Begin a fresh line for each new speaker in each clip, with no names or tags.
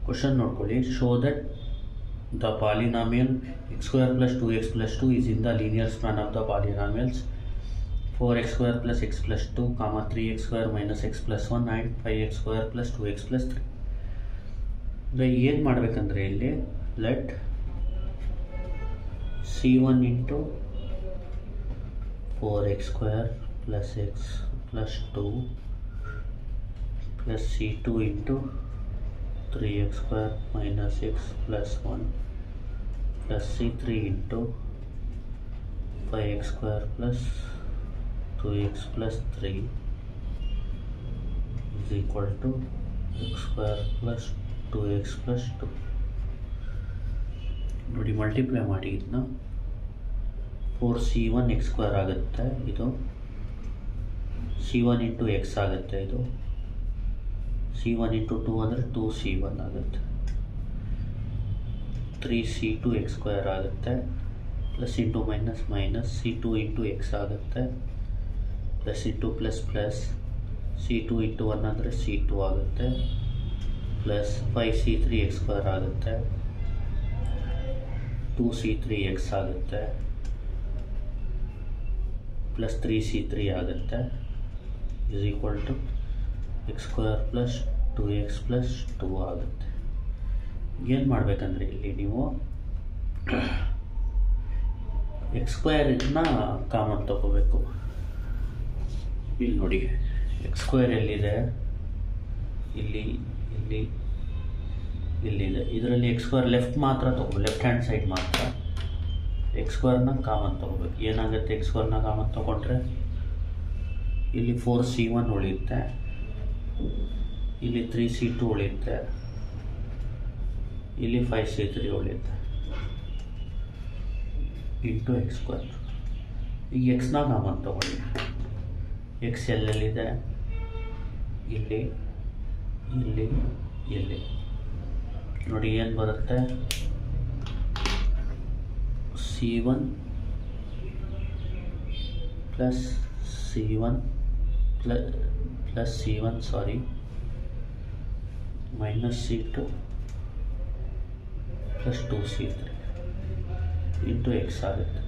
Question ನೋಡ್ಕೊಳ್ಳಿ. Show that the polynomial x square plus 2x plus 2 is in the linear span of the polynomials 4x square plus x plus 2, 3x square minus x plus 1 and 5x square plus 2x plus 3. ಏನು ಮಾಡಬೇಕಂದ್ರೆ ಇಲ್ಲಿ let c1 into 4x square plus x plus 2 plus c2 into 3x square minus x plus 1 plus c3 into 5x square plus 2x plus 3 is equal to x square plus 2x plus 2. ನೋಡಿ multiply ಮಾಡಿ ಇದನ್ನ 4c1 x square ಆಗುತ್ತೆ, ಇದು c1 into x ಆಗುತ್ತೆ, ಇದು c1 into 2 ಅಂದರೆ 2c1 ಆಗುತ್ತೆ, 3c2 x square ಆಗುತ್ತೆ, plus into minus minus c2 into x ಆಗುತ್ತೆ, plus into plus plus c2 into 1 ಅಂದರೆ c2 ಆಗುತ್ತೆ, ಪ್ಲಸ್ 5c3 x square ಆಗುತ್ತೆ, 2c3 x ಆಗುತ್ತೆ, ಪ್ಲಸ್ 3c3 ಆಗುತ್ತೆ, is equal to x square plus 2x plus 2 ಆಗುತ್ತೆ. ಏನು ಮಾಡಬೇಕಂದ್ರೆ ಇಲ್ಲಿ ನೀವು x ಸ್ಕ್ವೇರ್ನ ಕಾಮನ್ ತಗೋಬೇಕು. ಇಲ್ಲಿ ನೋಡಿ x ಸ್ಕ್ವೇರ್ ಎಲ್ಲಿದೆ, ಇಲ್ಲಿ ಇಲ್ಲಿ ಇಲ್ಲಿದೆ. ಇದರಲ್ಲಿ x ಸ್ಕ್ವೇರ್ ಲೆಫ್ಟ್ ಮಾತ್ರ ತಗೋಬೇಕು, ಲೆಫ್ಟ್ ಹ್ಯಾಂಡ್ ಸೈಡ್ ಮಾತ್ರ x ಸ್ಕ್ವೇರ್ನ ಕಾಮನ್ ತಗೋಬೇಕು. ಏನಾಗುತ್ತೆ x ಸ್ಕ್ವೇರ್ನ ಕಾಮನ್ ತಗೊಂಡ್ರೆ ಇಲ್ಲಿ 4c1 ಉಳಿಯುತ್ತೆ, ಇಲ್ಲಿ 3c2 ಉಳಿಯುತ್ತೆ, ಇಲ್ಲಿ 5c3 ಉಳಿಯುತ್ತೆ ಇಂಟು x ಸ್ಕ್ವೇರ್. ಈಗ ಎಕ್ಸ್ನ ಕಾಮನ್ ತಗೊಳ್ಳಿ. ಎಕ್ಸ್ ಎಲ್ಲೆಲ್ಲಿದೆ, ಇಲ್ಲಿ ಇಲ್ಲಿ ಇಲ್ಲಿ ನೋಡಿ ಏನು ಬರುತ್ತೆ, c1 plus c1 plus c1 sorry minus c2 plus 2c3 into X ಆಗುತ್ತೆ.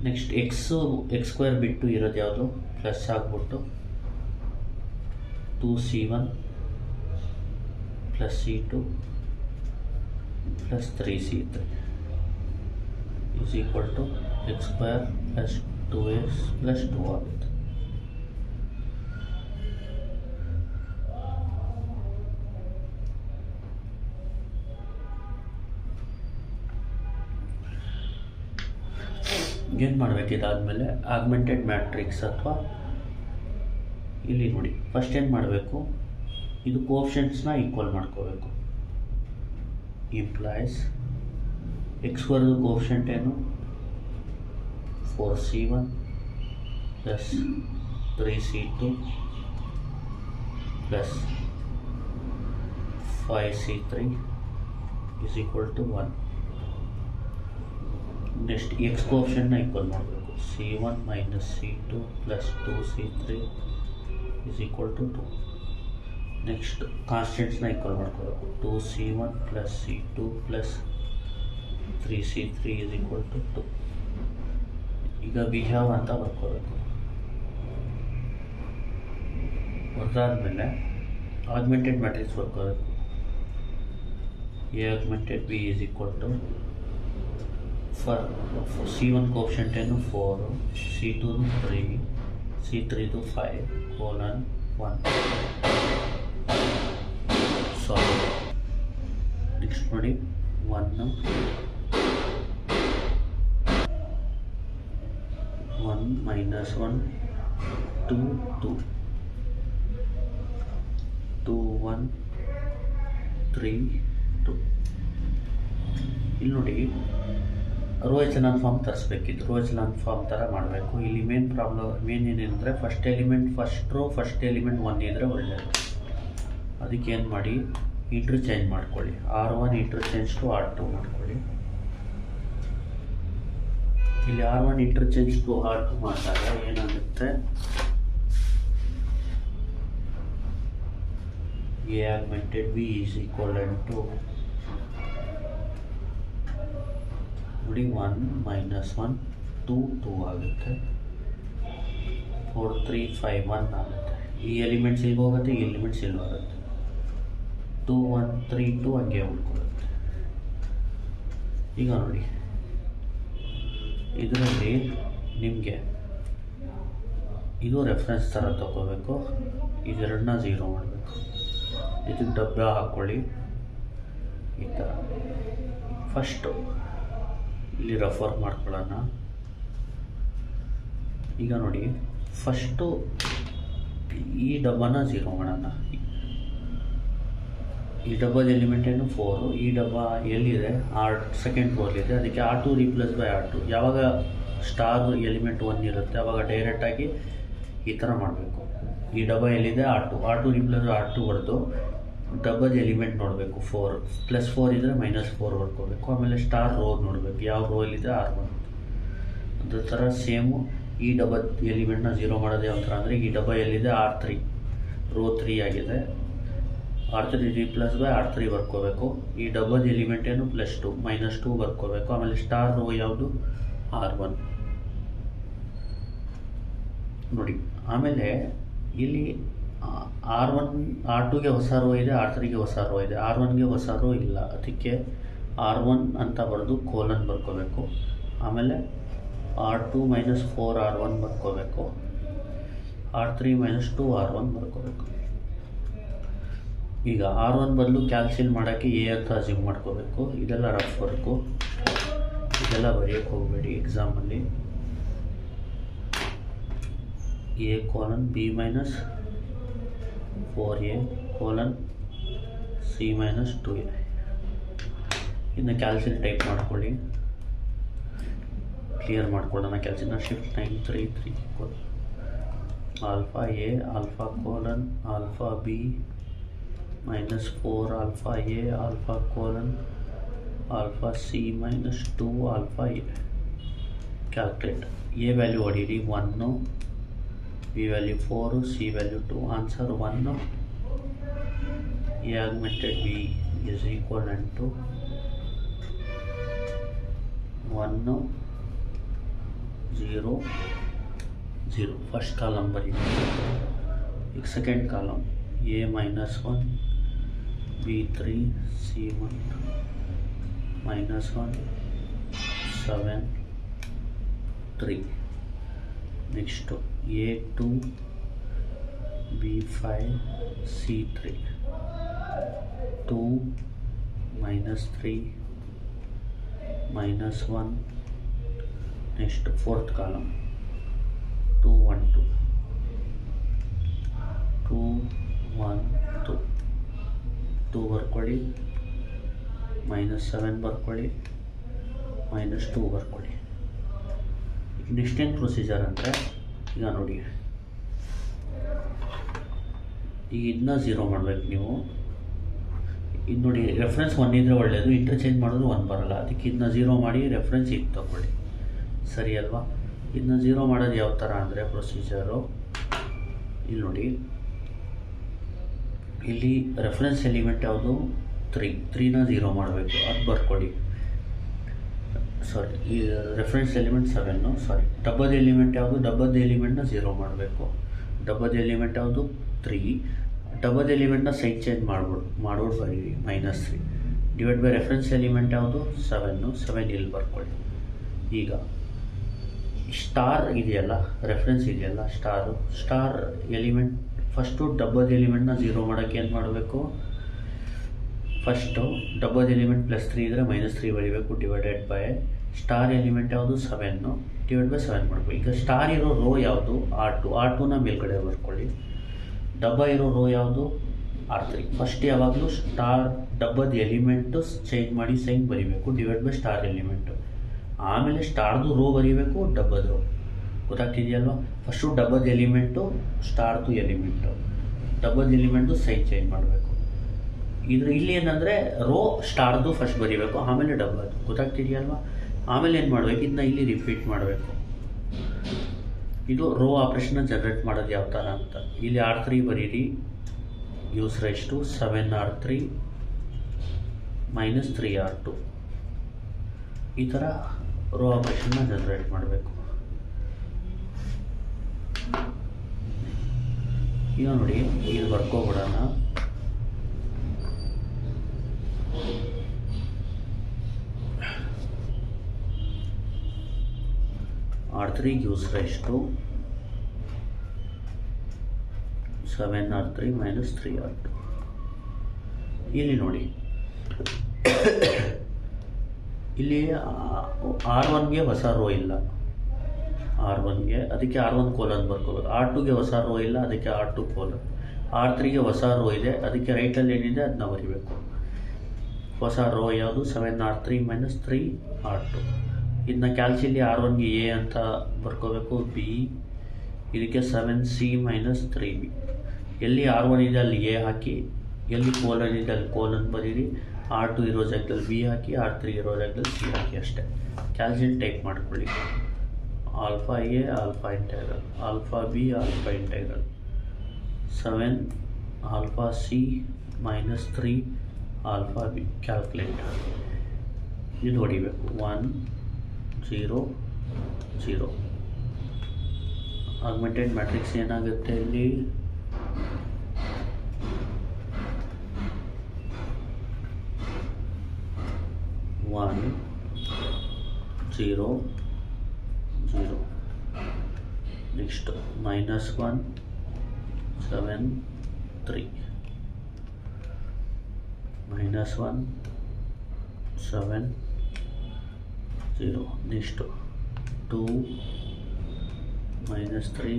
ನೆಕ್ಸ್ಟ್ ಎಕ್ಸ್ ಸ್ಕ್ವೇರ್ ಬಿಟ್ಟು ಇರೋದು ಯಾವುದು, ಪ್ಲಸ್ ಆಗಿಬಿಟ್ಟು 2c1 plus c2 plus 3c3 is equal to x square plus 2x plus 2 ಆಗುತ್ತೆ. ಏನು ಮಾಡಬೇಕು, ಇದಾದಮೇಲೆ ಆಗ್ಮೆಂಟೆಡ್ ಮ್ಯಾಟ್ರಿಕ್ಸ್ ಅಥವಾ ಇಲ್ಲಿ ನೋಡಿ ಫಸ್ಟ್ ಏನು ಮಾಡಬೇಕು, ಇದು ಕೋಫಿಷಿಯಂಟ್ಸ್ನ ಈಕ್ವಲ್ ಮಾಡ್ಕೋಬೇಕು. ಇಂಪ್ಲಾಯ್ಸ್ ಎಕ್ಸ್ ಸ್ಕ್ವೇರ್ದು ಕೋಫಿಷಿಯಂಟ್ ಏನು, 4c1 plus 3c2 plus 5c3 is equal to 1. Next x ಕೋಫಿಷಿಯಂಟ್ನ ಈಕ್ವಲ್ ಮಾಡಬೇಕು, c1 minus c2 plus 2c3 is equal to 2. Next ಕಾನ್ಸ್ಟೆಂಟ್ಸ್ನ ಈಕ್ವಲ್ ಮಾಡ್ಕೋಬೇಕು, 2c1 plus c2 plus 3c3 is equal to 2. ಈಗ we have ಅಂತ ಬರ್ಕೋಬೇಕು. ಅದಾದಮೇಲೆ augmented matrix ಬರ್ಕೋಬೇಕು. A augmented B is equal to for c1 coefficient ಏನು 4, c2 3, c3 5 colon 1. ಸಾರಿ next ನೋಡಿ 1 minus 1 2 2 2 1 3 2. ಇಲ್ಲಿ ನೋಡಿ ರೋ ಎಚೆಲಾನ್ ಫಾರ್ಮ್ ತರಿಸ್ಬೇಕಿತ್ತು, ರೋ ಎಚೆಲಾನ್ ಫಾರ್ಮ್ ಥರ ಮಾಡಬೇಕು. ಇಲ್ಲಿ ಮೇನ್ ಏನೇನೆಂದರೆ ಫಸ್ಟ್ ಎಲಿಮೆಂಟ್ 1 ಇದ್ದರೆ ಒಳ್ಳೆಯದು. ಅದಕ್ಕೆ ಏನು ಮಾಡಿ, ಇಂಟರ್ಚೇಂಜ್ ಮಾಡ್ಕೊಳ್ಳಿ, R1 ಇಂಟರ್ಚೇಂಜ್ ಟು R2 ಮಾಡ್ಕೊಳ್ಳಿ. ಇಲ್ಲಿ R1 ಇಂಟರ್ಚೇಂಜ್ ಟು R2 ಮಾಡಿದಾಗ ಏನಾಗುತ್ತೆ, A augmented B is equivalent to ನೋಡಿ 1 -1 2 2 ಆಗುತ್ತೆ, 4 3 5 1 ಆಗುತ್ತೆ. ಈ ಎಲಿಮೆಂಟ್ಸ್ ಇಲ್ಲಿಗೆ ಹೋಗುತ್ತೆ, ಈ ಎಲಿಮೆಂಟ್ಸ್ ಇಲ್ಲಿ ಹೋಗುತ್ತೆ. 2 1 3 2 ಹಂಗೆ ಉಳ್ಕೊಳ್ಳುತ್ತೆ. ಈಗ ನೋಡಿ ಇದರಲ್ಲಿ ನಿಮಗೆ ಇದು ರೆಫರೆನ್ಸ್ ಥರ ತಗೋಬೇಕು, ಇದೆರಡನ್ನ 0 ಮಾಡಬೇಕು. ಇದಕ್ಕೆ ಡಬ್ಬ ಹಾಕ್ಕೊಳ್ಳಿ ಈ ಥರ. ಫಸ್ಟು ಇಲ್ಲಿ ರೆಫರ್ ಮಾಡ್ಕೊಳ್ಳೋಣ. ಈಗ ನೋಡಿ ಫಸ್ಟು ಈ ಡಬ್ಬನ 0 ಮಾಡೋಣ. ಈ ಡಬ್ಬದ ಎಲಿಮೆಂಟ್ ಏನು 4, ಈ ಡಬ್ಬ ಎಲ್ಲಿದೆ ಸೆಕೆಂಡ್ ಫ್ಲೋರ್ಲಿದೆ, ಅದಕ್ಕೆ R2 ರಿಪ್ಲೇಸ್ ಬೈ R2. ಯಾವಾಗ ಸ್ಟಾರ್ ಎಲಿಮೆಂಟ್ 1 ಇರುತ್ತೆ ಆವಾಗ ಡೈರೆಕ್ಟಾಗಿ ಈ ಥರ ಮಾಡಬೇಕು. ಈ ಡಬ್ಬ ಎಲ್ಲಿದೆ R2 ರಿಪ್ಲೇಸ್ R2 ಬರೆದು ಡಬ್ಬದ ಎಲಿಮೆಂಟ್ ನೋಡಬೇಕು. 4 +4 ಇದ್ದರೆ -4 ಬರ್ಕೋಬೇಕು. ಆಮೇಲೆ ಸ್ಟಾರ್ ರೋ ನೋಡಬೇಕು, ಯಾವ ರೋ ಎಲ್ಲಿದೆ R1. ಅದೇ ಥರ ಸೇಮು ಈ ಡಬ್ಬದ ಎಲಿಮೆಂಟ್ನ 0 ಮಾಡೋದು ಯಾವ ಥರ ಅಂದರೆ ಈ ಡಬ್ಬ ಎಲ್ಲಿದೆ R3 ರೋ 3 ಆಗಿದೆ, R3 ರಿಪ್ಲೇಸ್ ಬೈ R3 ಬರ್ಕೋಬೇಕು. ಈ ಡಬ್ಬದ ಎಲಿಮೆಂಟ್ ಏನು +2 -2 ಬರ್ಕೋಬೇಕು. ಆಮೇಲೆ ಸ್ಟಾರ್ ರೋ ಯಾವುದು R1 ನೋಡಿ. ಆಮೇಲೆ ಇಲ್ಲಿ R1 R2ಗೆ ಹೊಸ ರೋ ಇದೆ, R3ಗೆ ಹೊಸ ರೋ ಇದೆ, R1ಗೆ ಹೊಸ ರೋ ಇಲ್ಲ, ಅದಕ್ಕೆ R1 ಅಂತ ಬರೆದು ಕೋಲನ್ ಬರ್ಕೋಬೇಕು. ಆಮೇಲೆ R2 -4 R1 ಬರ್ಕೋಬೇಕು, R3 -2 R1 ಬರ್ಕೋಬೇಕು. ಈಗ R1 ಬದಲು ಕ್ಯಾಲ್ಸಿಲ್ ಮಾಡೋಕ್ಕೆ ಎ ಅಂತ ಅಸ್ಯೂಮ್ ಮಾಡ್ಕೋಬೇಕು. ಇದೆಲ್ಲ ರಫ್ ವರ್ಕು, ಇದೆಲ್ಲ ಬರೆಯೋಕ್ಕೆ ಹೋಗಬೇಡಿ ಎಕ್ಸಾಮಲ್ಲಿ. A colon B minus 4A colon C minus 2A. ಇನ್ನು ಕ್ಯಾಲ್ಸಿಲ್ ಟೈಪ್ ಮಾಡ್ಕೊಳ್ಳಿ, ಕ್ಲಿಯರ್ ಮಾಡ್ಕೊಳ್ಳೋಣ. ಕ್ಯಾಲ್ಸಿಲ್ನ shift 933 alpha A alpha colon alpha B -4 alpha A alpha colon alpha C -2 alpha A. Calculate. A value ಹೊಡೀರಿ 1, B value 4, C value 2, answer 1. A augmented B is equivalent to 1 0 0. First column bari. Second column A -1, B3, C1 -1 7 3. Next A2 B5 C3 2 -3 -1. Next fourth column 2 1 2 2 1 2 2 ಬರ್ಕೊಳ್ಳಿ, -7 ಬರ್ಕೊಳ್ಳಿ, -2 ಬರ್ಕೊಳ್ಳಿ. Next ಏನು procedure ಅಂದರೆ ಈಗ ನೋಡಿ ಈಗ ಇದನ್ನ 0 ಮಾಡಬೇಕು ನೀವು. ಇದು ನೋಡಿ ರೆಫರೆನ್ಸ್ 1 ಇದ್ದರೆ ಒಳ್ಳೆಯದು, ಇಂಟರ್ಚೇಂಜ್ ಮಾಡಿದ್ರು 1 ಬರೋಲ್ಲ, ಅದಕ್ಕೆ ಇದನ್ನ 0 ಮಾಡಿ ರೆಫರೆನ್ಸ್ ಈಗ ತಗೊಳ್ಳಿ, ಸರಿ ಅಲ್ವಾ? ಇದನ್ನ 0 ಮಾಡೋದು ಯಾವ ಥರ ಅಂದರೆ ಪ್ರೊಸೀಜರು ಇಲ್ಲಿ ನೋಡಿ, ಇಲ್ಲಿ ರೆಫರೆನ್ಸ್ ಎಲಿಮೆಂಟ್ ಯಾವುದು 3ನ 0 ಮಾಡಬೇಕು, ಅದು ಬರ್ಕೊಳ್ಳಿ. ಸಾರಿ, ಈ ರೆಫರೆನ್ಸ್ ಎಲಿಮೆಂಟ್ 7, ಸಾರಿ ಡಬ್ಬದ ಎಲಿಮೆಂಟ್ ಯಾವುದು, ಡಬ್ಬದ ಎಲಿಮೆಂಟ್ನ 0 ಮಾಡಬೇಕು. ಡಬ್ಬದ ಎಲಿಮೆಂಟ್ ಯಾವುದು 3, ಡಬ್ಬದ ಎಲಿಮೆಂಟ್ನ ಸೈಡ್ ಚೇಂಜ್ ಮಾಡ್ಬಿಟ್ಟು ಬರೀರಿ -3 ಡಿವೈಡ್ ಬೈ ರೆಫರೆನ್ಸ್ ಎಲಿಮೆಂಟ್ ಯಾವುದು 7 ಇಲ್ಲಿ ಬರ್ಕೊಳ್ಳಿ. ಈಗ ಸ್ಟಾರ್ ಇದೆಯಲ್ಲ, ರೆಫರೆನ್ಸ್ ಇದೆಯಲ್ಲ ಸ್ಟಾರ್ ಎಲಿಮೆಂಟ್, ಫಸ್ಟು ಡಬ್ಬದ ಎಲಿಮೆಂಟ್ನ 0 ಮಾಡೋಕ್ಕೆ ಏನು ಮಾಡಬೇಕು, ಫಸ್ಟು ಡಬ್ಬದ ಎಲಿಮೆಂಟ್ +3 ಇದ್ದರೆ -3 ಬರೀಬೇಕು, ಡಿವೈಡೆಡ್ ಬೈ ಸ್ಟಾರ್ ಎಲಿಮೆಂಟ್ ಯಾವುದು 7 ಡಿವೈಡ್ ಬೈ 7 ಮಾಡಬೇಕು. ಈಗ ಸ್ಟಾರ್ ಇರೋ ರೋ ಯಾವುದು R2ನ ಮೇಲ್ಗಡೆ ಬರ್ಕೊಳ್ಳಿ, ಡಬ್ಬ ಇರೋ ರೋ ಯಾವುದು R3. ಫಸ್ಟ್ ಯಾವಾಗಲೂ ಸ್ಟಾರ್ ಡಬ್ಬದ ಎಲಿಮೆಂಟು ಚೇಂಜ್ ಮಾಡಿ ಸೈನ್ ಬರೀಬೇಕು, ಡಿವೈಡ್ ಬೈ ಸ್ಟಾರ್ ಎಲಿಮೆಂಟು. ಆಮೇಲೆ ಸ್ಟಾರ್ದು ರೋ ಬರೀಬೇಕು, ಡಬ್ಬದ ರೋ. ಗೊತ್ತಾಗ್ತಿದೆಯಲ್ವ? ಫಸ್ಟು ಡಬ್ಬದ ಎಲಿಮೆಂಟು ಸ್ಟಾರ್ದು ಎಲಿಮೆಂಟು, ಡಬ್ಬದ ಎಲಿಮೆಂಟು ಸೈನ್ ಚೇಂಜ್ ಮಾಡಬೇಕು. ಇಲ್ಲಿ ಏನಂದರೆ ರೋ ಸ್ಟಾರ್ದು ಫಸ್ಟ್ ಬರೀಬೇಕು, ಆಮೇಲೆ ಡಬ್ಬದು. ಗೊತ್ತಾಗ್ತಿದೆಯಲ್ವ? ಆಮೇಲೆ ಏನು ಮಾಡಬೇಕು, ಇದನ್ನ ಇಲ್ಲಿ ರಿಪೀಟ್ ಮಾಡಬೇಕು. ಇದು ರೋ ಆಪ್ರೇಷನ್ನ ಜನರೇಟ್ ಮಾಡೋದು ಯಾವ ಥರ ಅಂತ. ಇಲ್ಲಿ R3 ಬರೀರಿ, gives rise to 7R3 minus 3R2. ಈ ಥರ ರೋ ಆಪರೇಷನ್ನ ಜನರೇಟ್ ಮಾಡಬೇಕು. ಈಗ ನೋಡಿ, ಇದು ಬರ್ಕೋಬಿಡೋಣ. R3 gives rise to 7R3 minus 3R2. ಇಲ್ಲಿ ನೋಡಿ, ಇಲ್ಲಿ R1ಗೆ ಹೊಸ ರೋ ಇಲ್ಲ, R1ಗೆ, ಅದಕ್ಕೆ R1 ಕೋಲನ್ ಬರ್ಕೋಬೇಕು. R2ಗೆ ಹೊಸ ರೋ ಇಲ್ಲ, ಅದಕ್ಕೆ R2 ಕೋಲನ್. R3ಗೆ ಹೊಸ ರೋ ಇದೆ, ಅದಕ್ಕೆ ರೈಟಲ್ಲಿ ಏನಿದೆ ಅದನ್ನ ಬರಿಬೇಕು. ಹೊಸ ರೋ ಯಾವುದು? 7R3 minus 3R2. ಇದನ್ನ ಕ್ಯಾಲ್ಸಿಲಿ R1ಗೆ A ಅಂತ ಬರ್ಕೋಬೇಕು, B, ಇದಕ್ಕೆ 7C minus 3B. ಎಲ್ಲಿ R1 ಇದೆ ಅಲ್ಲಿ A ಹಾಕಿ, ಎಲ್ಲಿ ಕೋಲನ್ ಇದೆ ಅಲ್ಲಿ ಕೋಲನ್ ಬರೀರಿ. R2 ಇರೋ ಜಾಗದಲ್ಲಿ B ಹಾಕಿ, R3 ಇರೋ ಜಾಗದಲ್ಲಿ C ಹಾಕಿ, ಅಷ್ಟೇ. ಕ್ಯಾಲ್ಸಿಲ್ ಟೈಪ್ ಮಾಡ್ಕೊಳ್ಳಿ. Alpha A alpha integral, alpha B alpha integral, 7 alpha C minus 3 alpha B. Calculate, ಇದು ಹೊಡಿಬೇಕು. 1 0 0. ಆಗ್ಮೆಂಟೆಡ್ ಮ್ಯಾಟ್ರಿಕ್ಸ್ ಏನಾಗುತ್ತೆ ಇಲ್ಲಿ? 1 0 0. Next -1 7 3, -1 7 0. Next 2 -3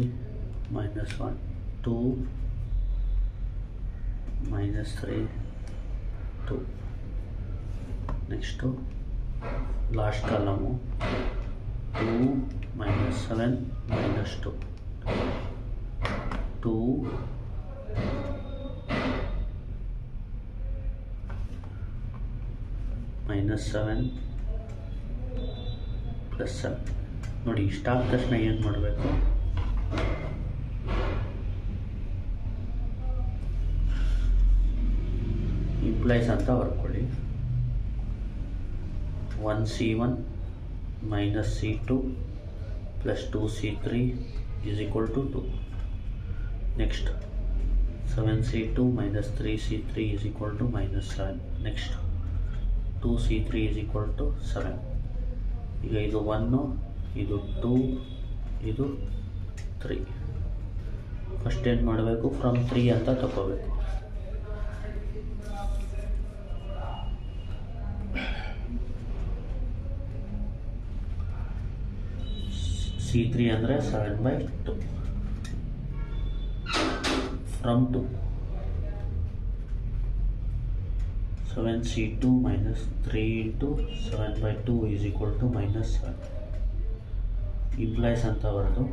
-1 2 -3 2. Next last column 2 -7 -2 2 -7 +7. ನೋಡಿ, ಇಷ್ಟ ಆದ ತಕ್ಷಣ ಏನು ಮಾಡಬೇಕು? ಇಂಪ್ಲೈಸ್ ಅಂತ ಬರ್ಕೊಳ್ಳಿ. 1C1 minus C2 plus 2C3 is equal to 2. Next, 7C2 minus 3C3 is equal to -7. Next, 2C3 is equal to 7. ಈಗ ಇದು 1, ಇದು 2, ಇದು 3. ಫಸ್ಟ್ ಏನು ಮಾಡಬೇಕು? ಫ್ರಮ್ 3 ಅಂತ ತಗೋಬೇಕು. C3 ಅಂದರೆ 7/2 from 2. 7C2 minus 3 into 7/2 is equal to -7. Implies ಅಂತ ಬರೋದು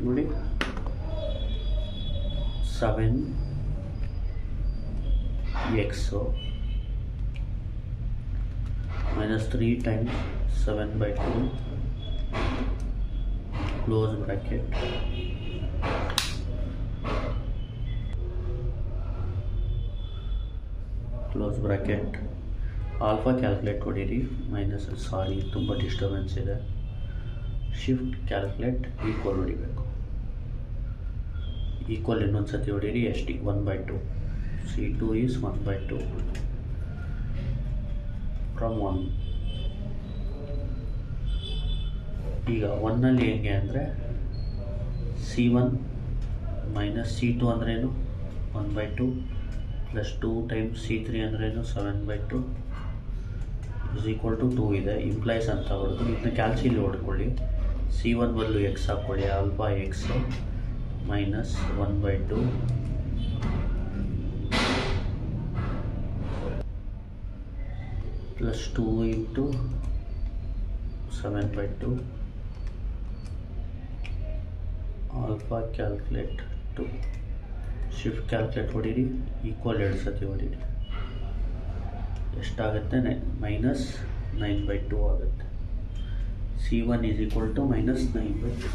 ನೋಡಿ. 7x minus 3 times 7/2 close bracket close bracket. Alpha calculate ಹೊಡೀರಿ. ಮೈನಸ್, ಸಾರಿ ತುಂಬ ಡಿಸ್ಟರ್ಬೆನ್ಸ್ ಇದೆ. ಶಿಫ್ಟ್ ಕ್ಯಾಲ್ಕುಲೇಟ್, ಈಕ್ವಲ್ ಹೊಡಿಬೇಕು. ಈಕ್ವಲ್ ಇನ್ನೊಂದು ಸತಿ ಹೊಡೀರಿ. ಎಷ್ಟು? 1/2. C2 is 1/2 from 1. ಈಗ 1ನಲ್ಲಿ ಹೆಂಗೆ ಅಂದರೆ C1 ಮೈನಸ್ C2 ಅಂದ್ರೇನು? 1/2 ಪ್ಲಸ್ 2 ಟೈಮ್ಸ್ C3 ಅಂದ್ರೇನು? 7/2 ಇಸ್ ಈಕ್ವಲ್ ಟು 2 ಇದೆ. ಇಂಪ್ಲೈಸ್ ಅಂತ ಬರೋದು. ಇದನ್ನ ಕ್ಯಾಲ್ಸಿಲಿ ಹೊಡ್ಕೊಳ್ಳಿ. C1 ಬದಲು x ಹಾಕ್ಕೊಳ್ಳಿ. Alpha x minus 1/2 plus 2 into 7/2 alpha calculate 2. Shift calculate ಹೊಡೀರಿ. ಈಕ್ವಲ್ 2 ಸತಿ ಹೊಡೀರಿ. ಎಷ್ಟಾಗುತ್ತೆ? -9/2 ಆಗುತ್ತೆ. C1 is equal to -9/2.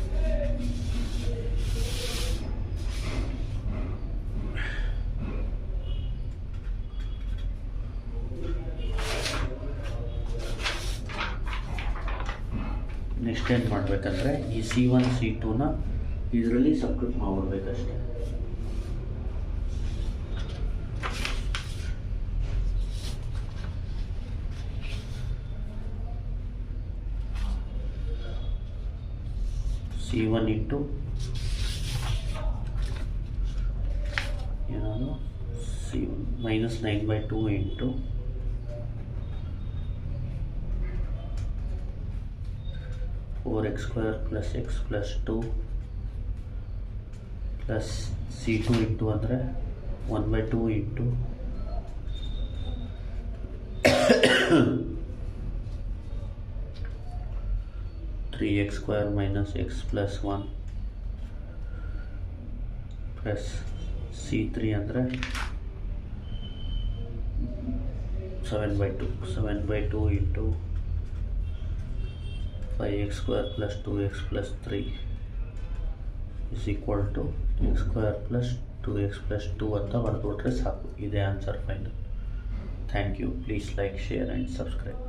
Extend ಮಾಡಬೇಕಂದ್ರೆ ಈ C1 C2ನ ಇದರಲ್ಲಿ ಸಬ್ಸ್ಟಿಟ್ಯೂಟ್ ಮಾಡಿಬಿಡ್ಬೇಕಷ್ಟೆ. C1 ಇಂಟು ಏನಾದ್ರು C1 minus 9/2 into 4x² + x + 2 plus C2 into ಅಂದರೆ 1/2 into 3x² - x + 1 plus C3 ಅಂದರೆ 7/2 into 5x² + 2x + 3 is equal to x² + 2x + 2 ಅಂತ ಬರೆದುಬಿಟ್ರೆ ಸಾಕು. ಇದೇ answer final. Thank you. Please like, share and subscribe.